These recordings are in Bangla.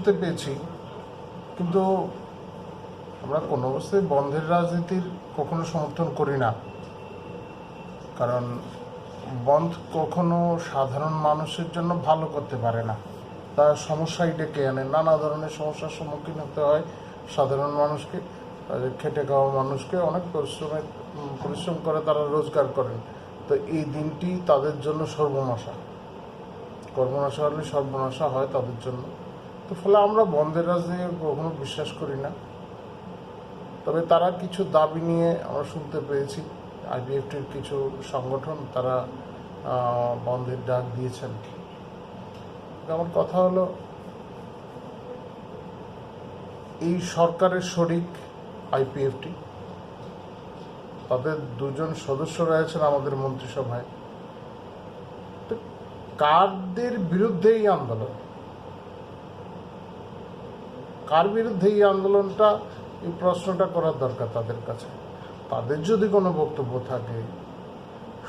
শুনতে পেয়েছি, কিন্তু আমরা কোনো অবস্থায় বন্ধের রাজনীতির কখনো সমর্থন করি না। কারণ বন্ধ কখনো সাধারণ মানুষের জন্য ভালো করতে পারে না, তার সমস্যাই ডেকে আনে। নানা ধরনের সমস্যার সম্মুখীন হতে হয় সাধারণ মানুষকে, খেটে খাওয়া মানুষকে। অনেক পরিশ্রম করে তারা রোজগার করেন। তো এই দিনটি তাদের জন্য সর্বনাশা, কর্মনাশা হলে সর্বনাশা হয় তাদের জন্য। তো ফলে আমরা বন্ধের রাজনীতি কখনো বিশ্বাস করি না। তবে তারা কিছু দাবি নিয়ে আমরা শুনতে পেয়েছি, আইপিএফটির কিছু সংগঠন তারা বন্ধের ডাক দিয়েছেন। আমার কথা হলো, এই সরকারের শরিক আইপিএফটি, তাদের দুজন সদস্য রয়েছেন আমাদের মন্ত্রিসভায়। তো কাদের বিরুদ্ধে এই আন্দোলন, কার বিরুদ্ধে এই আন্দোলনটা, এই প্রশ্নটা করার দরকার তাদের কাছে। তাদের যদি কোনো বক্তব্য থাকে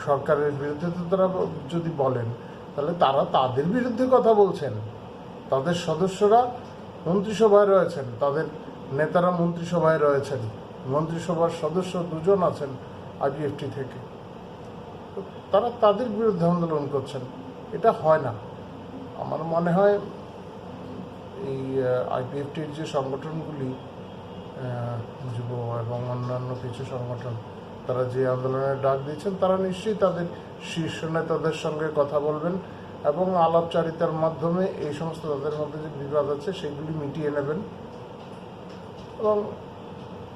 সরকারের বিরুদ্ধে, তো তারা যদি বলেন তাহলে তারা তাদের বিরুদ্ধে কথা বলছেন। তাদের সদস্যরা মন্ত্রিসভায় রয়েছেন, তাদের নেতারা মন্ত্রিসভায় রয়েছেন, মন্ত্রিসভার সদস্য দুজন আছেন আইপিএফটি থেকে। তো তারা তাদের বিরুদ্ধে আন্দোলন করছেন, এটা হয় না। আমার মনে হয় এই আইপিএফটির যে সংগঠনগুলি, যুব এবং অন্যান্য কিছু সংগঠন, তারা যে আন্দোলনের ডাক দিয়েছেন, তারা নিশ্চয়ই তাদের শীর্ষ নেতাদের সঙ্গে কথা বলবেন এবং আলাপচারিতার মাধ্যমে এই সমস্ত তাদের মধ্যে যে বিবাদ আছে সেগুলি মিটিয়ে নেবেন। এবং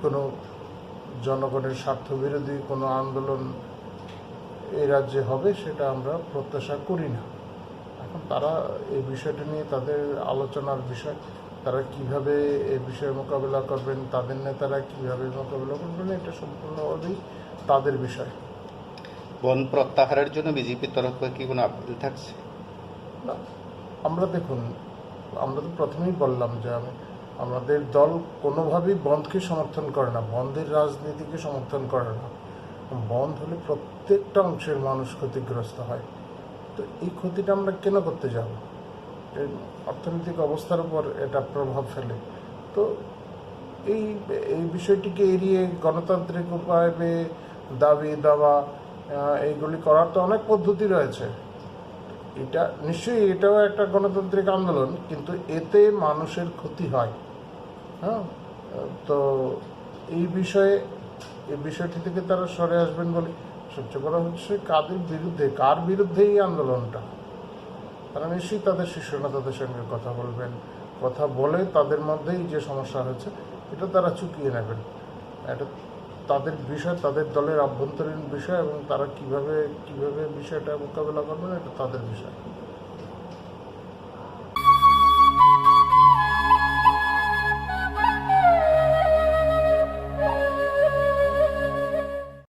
কোনো জনগণের স্বার্থবিরোধী কোনো আন্দোলন এই রাজ্যে হবে সেটা আমরা প্রত্যাশা করি না। এখন তারা এই বিষয়টা নিয়ে তাদের আলোচনার বিষয়, তারা কিভাবে এই বিষয়ে মোকাবিলা করবেন, তাদের নেতারা কিভাবে মোকাবিলা করবেন, এটা সম্পূর্ণভাবেই তাদের বিষয়। বন প্রত্যাহারের জন্য বিজেপির তরফ থেকে কি কোনো আপিল থাকছে? না, আমরা দেখুন, আমরা তো প্রথমেই বললাম যে আমাদের দল কোনোভাবেই বন্ধকে সমর্থন করে না, বন্ধের রাজনীতিকে সমর্থন করে না। বন্ধ হলে প্রত্যেকটা অংশের মানুষ ক্ষতিগ্রস্ত হয়। তো এই ক্ষতিটা আমরা কেন করতে যাব? অর্থনৈতিক অবস্থার উপর এটা প্রভাব ফেলে। তো এই বিষয়টিকে এড়িয়ে গণতান্ত্রিক উপায়ে দাবি দাওয়া এইগুলি করার তো অনেক পদ্ধতি রয়েছে। এটা নিশ্চয়ই এটাও একটা গণতান্ত্রিক আন্দোলন, কিন্তু এতে মানুষের ক্ষতি হয়। হ্যাঁ, তো এই বিষয়টি থেকে তারা সরে আসবেন বলে সবচেয়ে বড় হচ্ছে কার বিরুদ্ধে এই আন্দোলনটা। তারা নিশ্চয়ই তাদের শীর্ষ নেতাদের সঙ্গে কথা বলবেন, কথা বলে তাদের মধ্যেই যে সমস্যা হয়েছে এটা তারা চুকিয়ে নেবেন। এটা তাদের বিষয়, তাদের দলের আভ্যন্তরীণ বিষয়, এবং তারা কিভাবে বিষয়টা মোকাবেলা করবেন এটা তাদের বিষয়।